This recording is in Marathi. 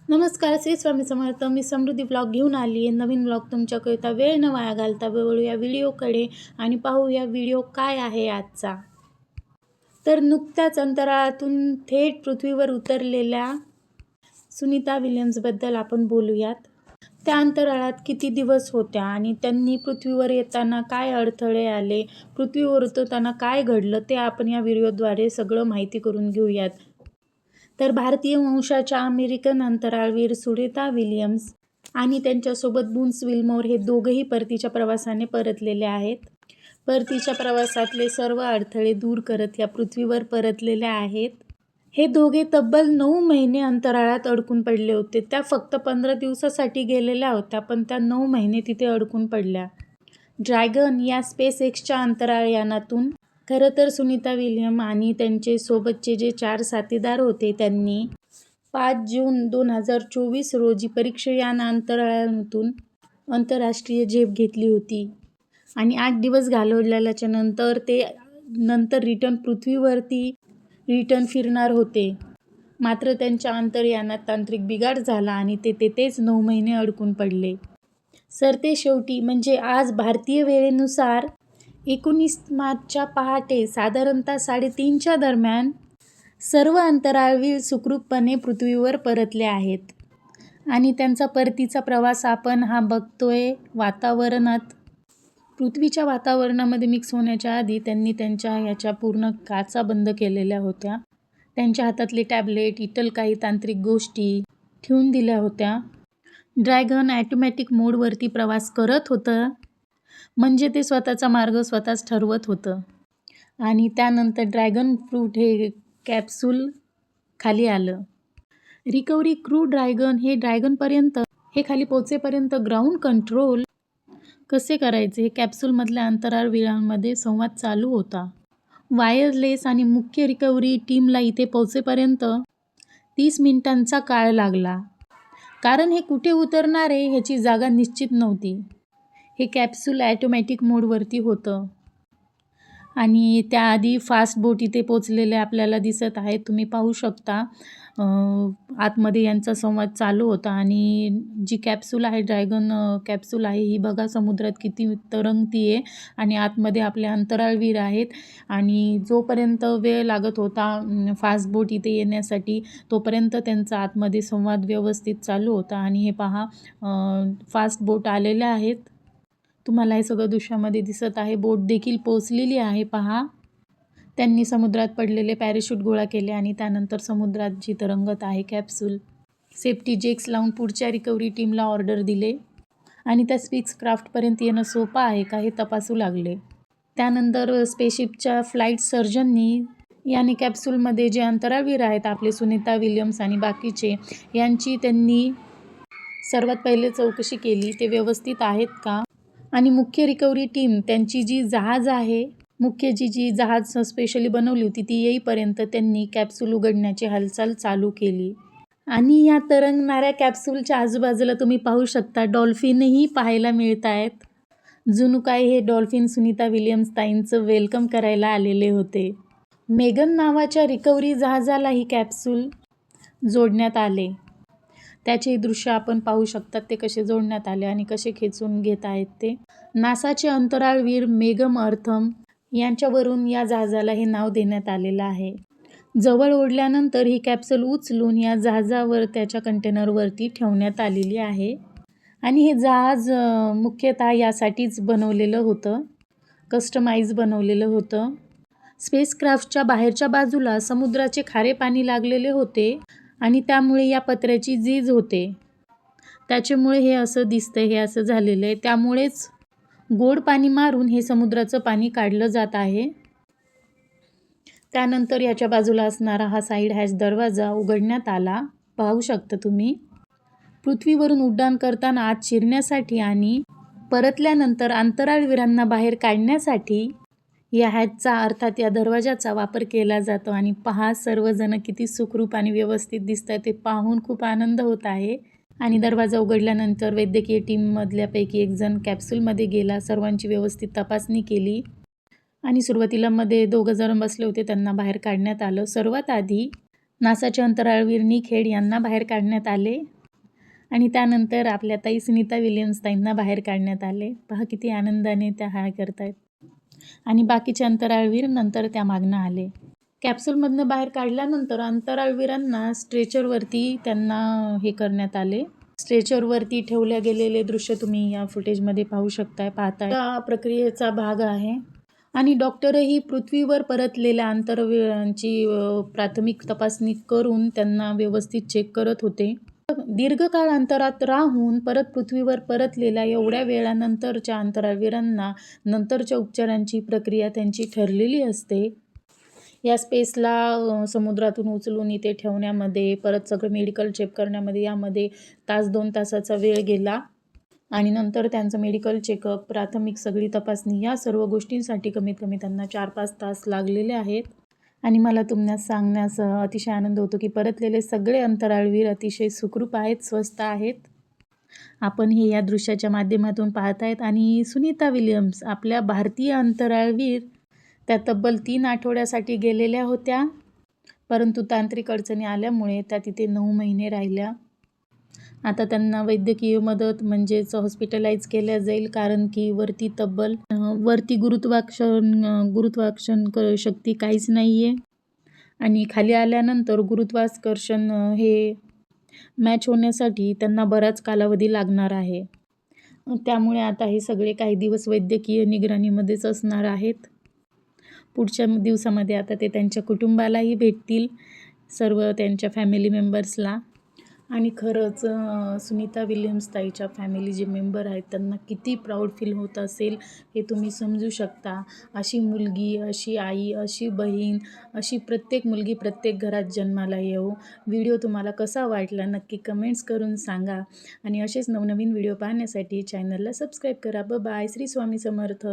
नमस्कार, श्री स्वामी समर्थ. मी समृद्धी ब्लॉग घेऊन आली आहे. नवीन ब्लॉग तुमच्याकरिता. वेळ न वाया घालता वळूया व्हिडिओकडे आणि पाहूया व्हिडिओ काय आहे आजचा. तर नुकत्याच अंतराळातून थेट पृथ्वीवर उतरलेल्या सुनीता विल्यम्सबद्दल आपण बोलूयात. त्या अंतराळात किती दिवस होत्या आणि त्यांनी पृथ्वीवर येताना काय अडथळे आले, पृथ्वीवर उतरताना काय घडलं, ते आपण या व्हिडिओद्वारे सगळं माहिती करून घेऊयात. तर भारतीय वंशाच्या अमेरिकन अंतराळवीर सुनीता विल्यम्स आणि त्यांच्यासोबत बुन्स विल्मोर हे दोघंही परतीच्या प्रवासाने परतलेले आहेत. परतीच्या प्रवासातले सर्व अडथळे दूर करत या पृथ्वीवर परतलेले आहेत. हे दोघे तब्बल 9 महिने अंतराळात अडकून पडले होते. त्या फक्त 15 दिवसासाठी गेलेल्या होत्या, पण त्या 9 महिने तिथे अडकून पडल्या. ड्रॅगन या स्पेस एक्सच्या अंतराळयानातून खरं तर सुनीता विल्यम आणि त्यांचे सोबतचे जे 4 साथीदार होते त्यांनी 5 जून 2024 रोजी परीक्षयान अंतराळयानातून आंतरराष्ट्रीय झेप घेतली होती आणि 8 दिवस घालवल्याच्या नंतर ते रिटर्न पृथ्वीवरती फिरणार होते. मात्र त्यांच्या अंतराळयानात तांत्रिक बिघाड झाला आणि ते तेथेच 9 महिने अडकून पडले. सरतेशेवटी म्हणजे आज भारतीय वेळेनुसार 19 मार्चच्या पहाटे साधारणतः 3:30च्या दरम्यान सर्व अंतराळवीर सुखरूपपणे पृथ्वीवर परतले आहेत. आणि त्यांचा परतीचा प्रवास आपण हा बघतोय वातावरणात. पृथ्वीच्या वातावरणामध्ये मिक्स होण्याच्या आधी त्यांनी त्यांच्या पूर्ण काचा बंद केलेल्या होत्या. त्यांच्या हातातले टॅबलेट, इतर काही तांत्रिक गोष्टी ठेवून दिल्या होत्या. ड्रॅगन ॲटोमॅटिक मोडवरती प्रवास करत होतं, म्हणजे ते स्वतःचा मार्ग स्वतःच ठरवत होतं. आणि त्यानंतर ड्रॅगन फ्रूट हे कॅप्सूल खाली आलं. रिकव्हरी क्रू ड्रॅगन हे खाली पोचेपर्यंत ग्राउंड कंट्रोल कसे करायचे हे कॅप्सूलमधल्या अंतराळवीरांमध्ये संवाद चालू होता. वायरलेस आणि मुख्य रिकव्हरी टीमला इथे पोचेपर्यंत 30 मिनिटांचा काळ लागला. कारण हे कुठे उतरणार आहे ह्याची जागा निश्चित नव्हती. हे कॅप्सूल ॲटोमॅटिक मोडवरती होतं. आणि त्याआधी फास्ट बोट इथे पोचलेले आपल्याला दिसत आहेत. तुम्ही पाहू शकता आतमध्ये यांचा संवाद चालू होता. आणि जी कॅप्सूल आहे, ड्रॅगन कॅप्सूल आहे, ही बघा समुद्रात किती तरंगती आहे आणि आतमध्ये आपले अंतराळवीर आहेत. आणि जोपर्यंत वेळ लागत होता फास्ट बोट इथे येण्यासाठी, तोपर्यंत त्यांचा आतमध्ये संवाद व्यवस्थित चालू होता. आणि हे पहा, फास्ट बोट आलेल्या आहेत. तुम्हाला हे सगळं दृश्यामध्ये दिसत आहे. बोट देखील पोचलेली आहे. पहा, त्यांनी समुद्रात पडलेले पॅराशूट गोळा केले आणि त्यानंतर समुद्रात जी तरंगत आहे कॅप्सूल, सेफ्टी जॅक्स लावून पुढच्या रिकव्हरी टीमला ऑर्डर दिले आणि त्या स्पेसक्राफ्टपर्यंत येणं सोपं आहे का हे तपासू लागले. त्यानंतर स्पेसशिपच्या फ्लाईट सर्जननी याने कॅप्सूलमध्ये जे अंतराळवीर आहेत आपले सुनीता विल्यम्स आणि बाकीचे, यांची त्यांनी सर्वात पहिले चौकशी केली. ते व्यवस्थित आहेत का? आणि मुख्य रिकव्हरी टीम त्यांची जी जहाज आहे, मुख्य जी जहाज स्पेशली बनवली होती ती येईपर्यंत त्यांनी कॅप्सूल उघडण्याची हालचाल चालू केली. आणि या तरंगणाऱ्या कॅप्सूलच्या आजूबाजूला तुम्ही पाहू शकता डॉल्फिनही पाहायला मिळत आहेत. जणू काय हे डॉल्फिन सुनीता विल्यम्स ताईंचं वेलकम करायला आलेले होते. मेगन नावाच्या रिकव्हरी जहाजाला ही कॅप्सूल जोडण्यात आले. त्याचे दृश्य आपण पाहू शकतात, ते कसे जोडण्यात आले आणि कसे खेचून घेत आहेत ते. नासाचे अंतराळवीर मेगन अर्थम यांच्यावरून या जहाजाला हे नाव देण्यात आलेलं आहे. जवळ ओढल्यानंतर ही कॅप्सूल उचलून या जहाजावर त्याच्या कंटेनरवरती ठेवण्यात आलेली आहे. आणि हे जहाज मुख्यतः यासाठीच बनवलेलं होतं, कस्टमाइज बनवलेलं होतं. स्पेसक्राफ्टच्या बाहेरच्या बाजूला समुद्राचे खारे पाणी लागलेले होते आणि त्यामुळे या पत्र्याची झीज होते. त्याच्यामुळे हे असं दिसतंय, हे असं झालेलं आहे. त्यामुळेच गोड पाणी मारून हे समुद्राचं पाणी काढलं जात आहे. त्यानंतर याच्या बाजूला असणारा हा साईड हॅच दरवाजा उघडण्यात आला. पाहू शकता तुम्ही. पृथ्वीवरून उड्डाण करताना आत शिरण्यासाठी आणि परतल्यानंतर अंतराळवीरांना बाहेर काढण्यासाठी या हॅचचा अर्थात या दरवाजाचा वापर केला जातो. आणि पहा, सर्वजण किती सुखरूप आणि व्यवस्थित दिसत आहे ते पाहून खूप आनंद होत आहे. आणि दरवाजा उघडल्यानंतर वैद्यकीय टीममधल्यापैकी एक जण कॅप्सूलमध्ये गेला, सर्वांची व्यवस्थित तपासणी केली आणि सुरुवातीला मध्ये 2 जण बसले होते त्यांना बाहेर काढण्यात आलं. सर्वात आधी नासाचे अंतराळवीर निक हेड यांना बाहेर काढण्यात आले. आणि त्यानंतर आपल्या ताई सुनीता विलियम्स ताईंना बाहेर काढण्यात आले. पहा किती आनंदाने त्या हाय करतायत. आणि बाकीचे अंतराळवीर नंतर त्या मागणं आले. कॅप्सूलमधनं बाहेर काढल्यानंतर अंतराळवीरांना स्ट्रेचरवरती त्यांना हे करण्यात आले. स्ट्रेचरवरती ठेवल्या गेलेले दृश्य तुम्ही या फुटेजमध्ये पाहताय. या प्रक्रियेचा भाग आहे. आणि डॉक्टरही पृथ्वीवर परतलेल्या अंतराळवीरांची प्राथमिक तपासणी करून त्यांना व्यवस्थित चेक करत होते. दीर्घकाळ अंतरात राहून परत पृथ्वीवर परतलेल्या एवढ्या वेळानंतरच्या अंतराळवीरांना नंतरच्या उपचारांची प्रक्रिया त्यांची ठरलेली असते. या स्पेसला समुद्रातून उचलून इथे ठेवण्यामध्ये, परत सगळं मेडिकल चेक करण्यामध्ये यामध्ये 1-2 तासाचा वेळ गेला. आणि नंतर त्यांचं मेडिकल चेकअप, प्राथमिक सगळी तपासणी या सर्व गोष्टींसाठी कमीत कमी त्यांना 4-5 तास लागलेले आहेत. आणि मला तुम्हाला सांगण्यास अतिशय आनंद होतो की परतलेले सगळे अंतराळवीर अतिशय सुखरूप आहेत, स्वस्थ आहेत. आपण हे या दृश्याच्या माध्यमातून पाहतायत. आणि सुनीता विलियम्स आपल्या भारतीय अंतराळवीर त्या तब्बल 3 आठवड्यासाठी गेलेल्या होत्या, परंतु तांत्रिक अडचणी आल्यामुळे त्या तिथे 9 महिने राहिल्या. आता त्यांना वैद्यकीय मदत म्हणजेच हॉस्पिटलाइज केल्या जाईल, कारण की वरती गुरुत्वाकर्षण शक्ती काहीच नाही आहे. आणि खाली आल्यानंतर गुरुत्वाकर्षण हे मॅच होण्यासाठी त्यांना बराच कालावधी लागणार आहे. त्यामुळे आता हे सगळे काही दिवस वैद्यकीय निगराणीमध्येच असणार आहेत. पुढच्या दिवसामध्ये आता ते त्यांच्या कुटुंबालाही भेटतील, सर्व त्यांच्या फॅमिली मेंबर्सला. आणि खरंच सुनीता विलियम्स ताईच्या फॅमिली जे मेंबर आहेत त्यांना किती प्राऊड फील होत असेल हे तुम्ही समजू शकता. अशी मुलगी, अशी आई, अशी बहीण, अशी प्रत्येक मुलगी प्रत्येक घरात जन्माला येवो. व्हिडिओ तुम्हाला कसा वाटला नक्की कमेंट्स करून सांगा. आणि असेच नवनवीन व्हिडिओ पाहण्यासाठी चॅनलला सबस्क्राईब करा. बाय. श्री स्वामी समर्थ.